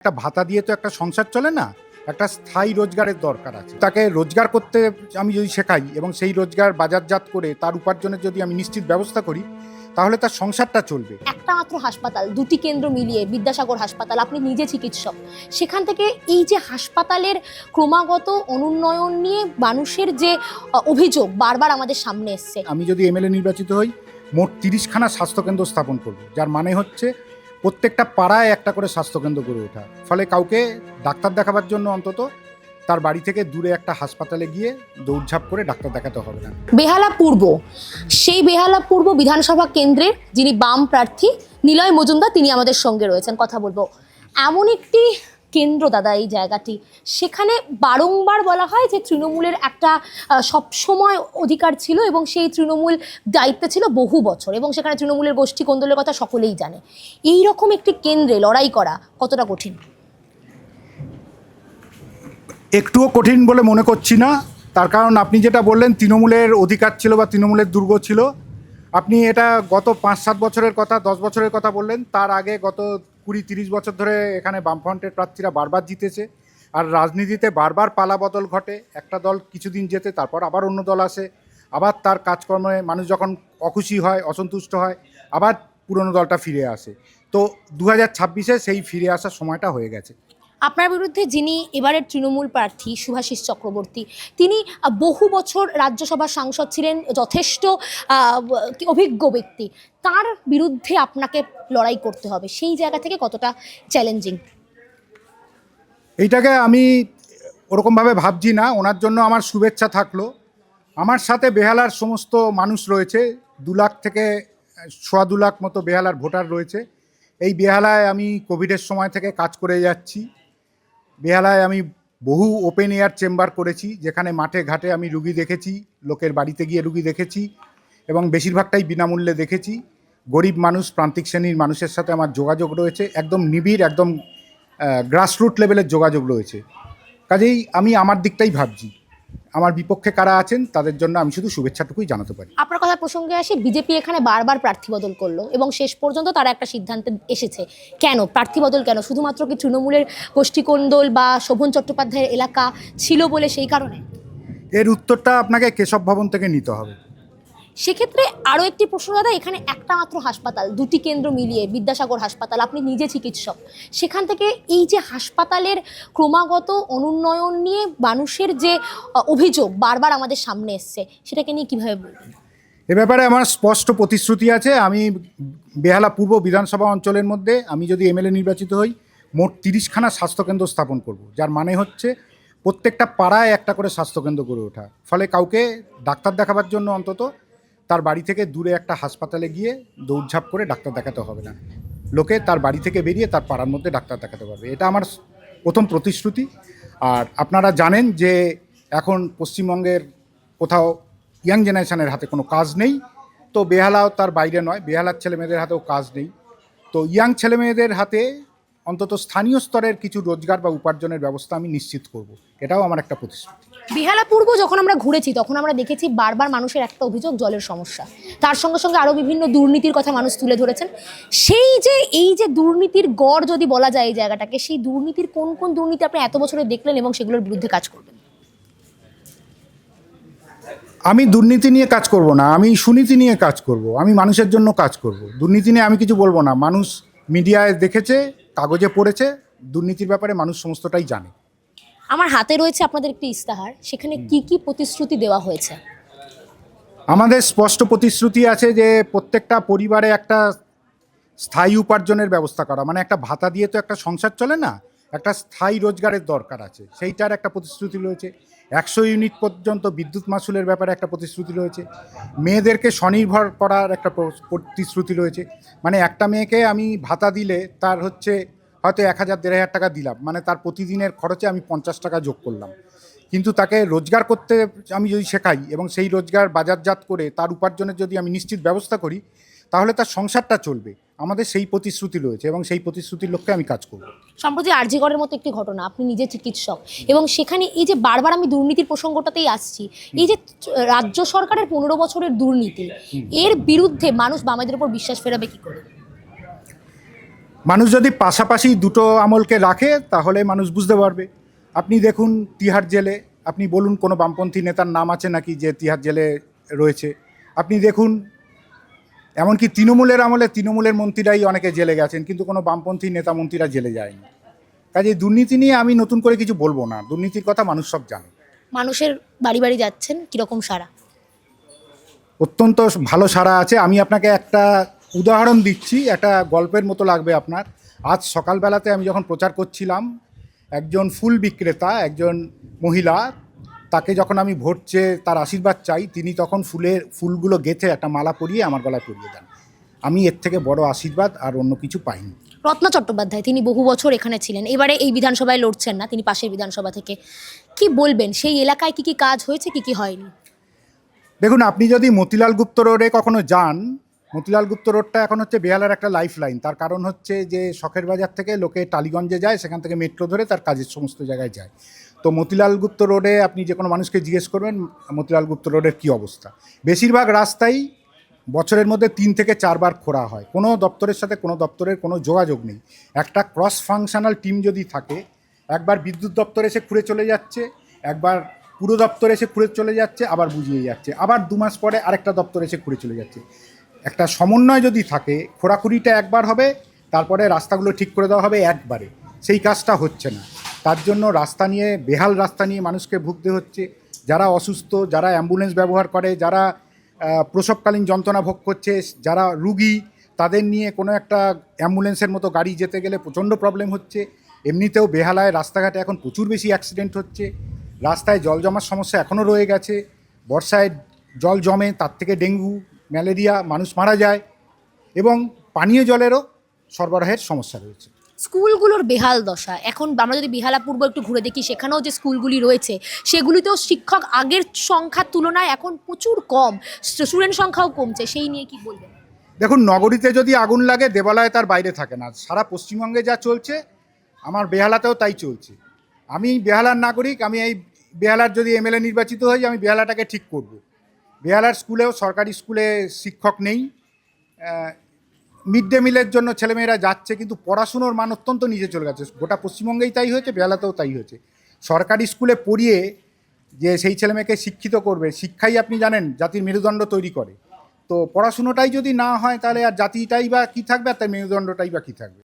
একটা ভাতা দিয়ে তো একটা সংসার চলে না, একটা স্থায়ী রোজগারের দরকার আছে। তাকে রোজগার করতে আমি যদি শেখাই এবং সেই রোজগার বাজারজাত করে তার উপার্জনের যদি আমি নিশ্চিত ব্যবস্থা করি, তাহলে তার সংসারটা চলবে। একটা মাত্র হাসপাতাল, দুটি কেন্দ্র মিলিয়ে বিদ্যাসাগর হাসপাতাল, আপনি নিজে চিকিৎসক, সেখান থেকে এই যে হাসপাতালের ক্রমাগত অনুন্নয়ন নিয়ে মানুষের যে অভিযোগ বারবার আমাদের সামনে এসছে। আমি যদি এমএলএ নির্বাচিত হই, মোট 30খানা স্বাস্থ্যকেন্দ্র স্থাপন করব, যার মানে হচ্ছে প্রত্যেকটা পাড়ায় একটা করে স্বাস্থ্যকেন্দ্র গড়ে ওঠা। ফলে কাউকে ডাক্তার দেখাবার জন্য অন্তত তার বাড়ি থেকে দূরে একটা হাসপাতালে গিয়ে দৌড়ঝাঁপ করে ডাক্তার দেখাতে হবে না। বেহালা পূর্ব, সেই বেহালা পূর্ব বিধানসভা কেন্দ্রের যিনি বাম প্রার্থী নিলয় মজুমদার, তিনি আমাদের সঙ্গে রয়েছেন, কথা বলবো। এমন একটি কেন্দ্র দাদা এই জায়গাটি, সেখানে বারংবার বলা হয় যে তৃণমূলের একটা সবসময় অধিকার ছিল এবং সেই তৃণমূল দায়িত্বে ছিল বহু বছর, এবং সেখানে তৃণমূলের গোষ্ঠী কোন্দলের কথা সকলেই জানে। এই রকম একটি কেন্দ্রে লড়াই করা কতটা কঠিন? একটুও কঠিন বলে মনে করছি না। তার কারণ আপনি যেটা বললেন তৃণমূলের অধিকার ছিল বা তৃণমূলের দুর্গ ছিল, আপনি এটা গত 5-7 বছরের কথা, 10 বছরের কথা বললেন। তার আগে গত 20-30 বছর ধরে এখানে বামফ্রন্টের প্রার্থীরা বারবার জিতেছে। আর রাজনীতিতে বারবার পালাবদল ঘটে, একটা দল কিছুদিন জেতে তারপর আবার অন্য দল আসে, আবার তার কাজকর্মে মানুষ যখন অখুশি হয়, অসন্তুষ্ট হয়, আবার পুরনো দলটা ফিরে আসে। তো 2026-এ সেই ফিরে আসার সময়টা হয়ে গেছে। আপনার বিরুদ্ধে যিনি এবারের তৃণমূল প্রার্থী শুভাশিস চক্রবর্তী, তিনি বহু বছর রাজ্যসভার সাংসদ ছিলেন, যথেষ্ট অভিজ্ঞ ব্যক্তি। তার বিরুদ্ধে আপনাকে লড়াই করতে হবে, সেই জায়গা থেকে কতটা চ্যালেঞ্জিং? এইটাকে আমি ওরকমভাবে ভাবছি না। ওনার জন্য আমার শুভেচ্ছা থাকলো। আমার সাথে বেহালার সমস্ত মানুষ রয়েছে, 2 লাখ থেকে 2.25 লাখ মতো বেহালার ভোটার রয়েছে। এই বেহালায় আমি কোভিডের সময় থেকে কাজ করে যাচ্ছি। বেহালায় আমি বহু ওপেন এয়ার চেম্বার করেছি, যেখানে মাঠে ঘাটে আমি রুগী দেখেছি, লোকের বাড়িতে গিয়ে রুগী দেখেছি এবং বেশিরভাগটাই বিনামূল্যে দেখেছি। গরিব মানুষ, প্রান্তিক শ্রেণীর মানুষের সাথে আমার যোগাযোগ রয়েছে, একদম নিবিড়, একদম গ্রাসরুট লেভেলের যোগাযোগ রয়েছে। কাজেই আমি আমার দিকটাই ভাবছি। আমার বিপক্ষে কারা আছেন তাদের জন্য আমি শুধু শুভেচ্ছাটুকুই জানাতে পারি। আপনার কথা প্রসঙ্গে আসে, বিজেপি এখানে বারবার প্রার্থী বদল করলো এবং শেষ পর্যন্ত তারা একটা সিদ্ধান্তে এসেছে। কেন প্রার্থী বদল? কেন শুধুমাত্র কি তৃণমূলের গোষ্ঠীকোন্দল বা শোভন চট্টোপাধ্যায়ের এলাকা ছিল বলে সেই কারণে? এর উত্তরটা আপনাকে কেশব ভবন থেকে নিতে হবে। সেক্ষেত্রে আরও একটি প্রশ্ন দাদা, এখানে একটা মাত্র হাসপাতাল, দুটি কেন্দ্র মিলিয়ে বিদ্যাসাগর হাসপাতাল, আপনি নিজে চিকিৎসক, সেখান থেকে এই যে হাসপাতালের ক্রমাগত অনুন্নয়ন নিয়ে মানুষের যে অভিযোগ বারবার আমাদের সামনে এসছে, সেটাকে নিয়ে কীভাবে বলবেন? এ ব্যাপারে আমার স্পষ্ট প্রতিশ্রুতি আছে। আমি বেহালা পূর্ব বিধানসভা অঞ্চলের মধ্যে আমি যদি এমএলএ নির্বাচিত হই, মোট 30খানা স্বাস্থ্যকেন্দ্র স্থাপন করব, যার মানে হচ্ছে প্রত্যেকটা পাড়ায় একটা করে স্বাস্থ্যকেন্দ্র গড়ে ওঠা। ফলে কাউকে ডাক্তার দেখাবার জন্য অন্তত তার বাড়ি থেকে দূরে একটা হাসপাতালে গিয়ে দৌড়ঝাঁপ করে ডাক্তার দেখাতে হবে না। লোকে তার বাড়ি থেকে বেরিয়ে তার পাড়ার মধ্যে ডাক্তার দেখাতে পারবে। এটা আমার প্রথম প্রতিশ্রুতি। আর আপনারা জানেন যে এখন পশ্চিমবঙ্গের কোথাও ইয়াং জেনারেশনের হাতে কোনো কাজ নেই, তো বেহালাও তার বাইরে নয়, বেহালার ছেলেমেয়েদের হাতেও কাজ নেই। তো ইয়াং ছেলেমেয়েদের হাতে অন্তত স্থানীয় স্তরের কিছু রোজগার বা উপার্জনের ব্যবস্থা আমি নিশ্চিত করব, এটাও আমার একটা প্রতিশ্রুতি। বেহালা পূর্ব যখন আমরা ঘুরেছি তখন আমরা দেখেছি বারবার মানুষের একটা অভিযোগ জলের সমস্যা, তার সঙ্গে সঙ্গে আরও বিভিন্ন দুর্নীতির কথা মানুষ তুলে ধরেছেন। এই যে দুর্নীতির গড় যদি বলা যায় এই জায়গাটাকে, সেই দুর্নীতির কোন কোন দুর্নীতি আপনি এত বছরে দেখলেন এবং সেগুলোর বিরুদ্ধে কাজ করবেন? আমি দুর্নীতি নিয়ে কাজ করব না, আমি সুনীতি নিয়ে কাজ করব, আমি মানুষের জন্য কাজ করব। দুর্নীতি নিয়ে আমি কিছু বলবো না। মানুষ মিডিয়ায় দেখেছে, কাগজে পড়েছে, দুর্নীতির ব্যাপারে মানুষ সমস্তটাই জানে। আমার হাতে রয়েছে আপনাদের একটি ইস্তাহার, সেখানে কি কি প্রতিশ্রুতি দেওয়া হয়েছে? আমাদের স্পষ্ট প্রতিশ্রুতি আছে যে প্রত্যেকটা পরিবারে একটা স্থায়ী উপার্জনের ব্যবস্থা করা, মানে একটা ভাতা দিয়ে তো একটা সংসার চলে না, একটা স্থায়ী রোজগারের দরকার আছে, সেইটার একটা প্রতিশ্রুতি রয়েছে। 100 ইউনিট পর্যন্ত বিদ্যুৎ মাশুলের ব্যাপারে একটা প্রতিশ্রুতি রয়েছে। মেয়েদেরকে স্বনির্ভর করার একটা প্রতিশ্রুতি রয়েছে। মানে একটা মেয়েকে আমি ভাতা দিলে তার হচ্ছে হয়তো 1000-1500 টাকা দিলাম, মানে তার প্রতিদিনের খরচে আমি 50 টাকা যোগ করলাম। কিন্তু তাকে রোজগার করতে আমি যদি শেখাই এবং সেই রোজগার বাজারজাত করে তার উপার্জনের যদি আমি নিশ্চিত ব্যবস্থা করি, তাহলে তার সংসারটা চলবে। আমাদের সেই প্রতিশ্রুতি রয়েছে এবং সেই প্রতিশ্রুতির লক্ষ্যে আমি কাজ করব। সম্প্রতি আরজিকরের মতো একটি ঘটনা, আপনি নিজে চিকিৎসক, এবং সেখানে এই যে বারবার আমি দুর্নীতির প্রসঙ্গটাতেই আসছি, এই যে রাজ্য সরকারের 15 বছরের দুর্নীতি, এর বিরুদ্ধে মানুষ বামেদের উপর বিশ্বাস ফেরাবে কি করে? মানুষ যদি পাশাপাশি দুটো আমলকে রাখে তাহলে মানুষ বুঝতে পারবে। আপনি দেখুন তিহার জেলে, আপনি বলুন কোনো বামপন্থী নেতার নাম আছে নাকি যে তিহার জেলে রয়েছে? আপনি দেখুন এমনকি তৃণমূলের আমলে তৃণমূলের মন্ত্রীরাই অনেকে জেলে গেছেন, কিন্তু কোনো বামপন্থী নেতা মন্ত্রীরা জেলে যায়নি। কাজে দুর্নীতি নিয়ে আমি নতুন করে কিছু বলবো না, দুর্নীতির কথা মানুষ সব জানে। মানুষের বাড়ি বাড়ি যাচ্ছেন, কিরকম সাড়া? অত্যন্ত ভালো সাড়া আছে। আমি আপনাকে একটা উদাহরণ দিচ্ছি, একটা গল্পের মতো লাগবে আপনার। আজ সকালবেলাতে আমি যখন প্রচার করছিলাম, একজন ফুল বিক্রেতা, একজন মহিলা, তাকে যখন আমি ভোট চেয়ে তার আশীর্বাদ চাই, তিনি তখন ফুলগুলো গেঁথে একটা মালা পরিয়ে আমার গলায় পরিয়ে দেন। আমি এর থেকে বড় আশীর্বাদ আর অন্য কিছু পাইনি। রত্না চট্টোপাধ্যায়, তিনি বহু বছর এখানে ছিলেন, এবারে এই বিধানসভায় লড়ছেন না, তিনি পাশের বিধানসভা থেকে। কি বলবেন, সেই এলাকায় কি কি কাজ হয়েছে, কি কি হয়নি? দেখুন, আপনি যদি মতিলাল গুপ্ত রোডে কখনো যান, মতিলাল গুপ্ত রোডটা এখন হচ্ছে বেহালার একটা লাইফ লাইন। তার কারণ হচ্ছে যে শখের বাজার থেকে লোকে টালিগঞ্জে যায়, সেখান থেকে মেট্রো ধরে তার কাজের সমস্ত জায়গায় যায়। তো মতিলাল গুপ্ত রোডে আপনি যে কোনো মানুষকে জিজ্ঞেস করবেন মতিলাল গুপ্ত রোডের কী অবস্থা। বেশিরভাগ রাস্তাই বছরের মধ্যে 3 থেকে 4 বার খোঁড়া হয়, কোনো দপ্তরের সাথে কোনো দপ্তরের কোনো যোগাযোগ নেই। একটা ক্রস ফাংশনাল টিম যদি থাকে, একবার বিদ্যুৎ দপ্তর এসে খুঁড়ে চলে যাচ্ছে, একবার পুরো দপ্তর এসে খুঁড়ে চলে যাচ্ছে, আবার বুঝিয়ে যাচ্ছে, আবার 2 মাস পরে আরেকটা দপ্তর এসে খুঁড়ে চলে যাচ্ছে। একটা সমন্বয় যদি থাকে, খোঁড়াখুড়িটা একবার হবে, তারপরে রাস্তাগুলো ঠিক করে দেওয়া হবে একবারে, সেই কাজটা হচ্ছে না। তার জন্য রাস্তা নিয়ে, বেহাল রাস্তা নিয়ে মানুষকে ভুগতে হচ্ছে। যারা অসুস্থ, যারা অ্যাম্বুলেন্স ব্যবহার করে, যারা প্রসবকালীন যন্ত্রণা ভোগ করছে, যারা রুগী, তাদের নিয়ে কোনো একটা অ্যাম্বুলেন্সের মতো গাড়ি যেতে গেলে প্রচণ্ড প্রবলেম হচ্ছে। এমনিতেও বেহালায় রাস্তাঘাটে এখন প্রচুর বেশি অ্যাক্সিডেন্ট হচ্ছে। রাস্তায় জল জমার সমস্যা এখনও রয়ে গেছে। বর্ষায় জল জমে, তার থেকে ডেঙ্গু, ম্যালেরিয়া, মানুষ মারা যায়, এবং পানীয় জলেরও সরবরাহের সমস্যা রয়েছে। স্কুলগুলোর বেহাল দশা, এখন আমরা যদি বেহালা পূর্ব একটু ঘুরে দেখি, সেখানেও যে স্কুলগুলি রয়েছে সেগুলিতেও শিক্ষক আগের সংখ্যার তুলনায় এখন প্রচুর কম, স্টুডেন্ট সংখ্যাও কমছে, সেই নিয়ে কি বলবেন? দেখুন, নগরীতে যদি আগুন লাগে দেবালয় তার বাইরে থাকে না। সারা পশ্চিমবঙ্গে যা চলছে আমার বেহালাতেও তাই চলছে। আমি বেহালার নাগরিক, আমি এই বেহালার যদি এমএলএ নির্বাচিত হই, আমি বেহালাটাকে ঠিক করব। বেহালার স্কুলেও, সরকারি স্কুলে শিক্ষক নেই। মিড ডে মিলের জন্য ছেলেমেয়েরা যাচ্ছে, কিন্তু পড়াশুনোর মান অত্যন্ত নিচে চলে গেছে। গোটা পশ্চিমবঙ্গেই তাই হয়েছে, বেহালাতেও তাই হয়েছে। সরকারি স্কুলে পড়িয়ে যে সেই ছেলেমেয়েকে শিক্ষিত করবে, শিক্ষাই আপনি জানেন জাতির মেরুদণ্ড তৈরি করে। তো পড়াশুনোটাই যদি না হয়, তাহলে আর জাতিটাই বা কী থাকবে, আর তার মেরুদণ্ডটাই বা কী থাকবে।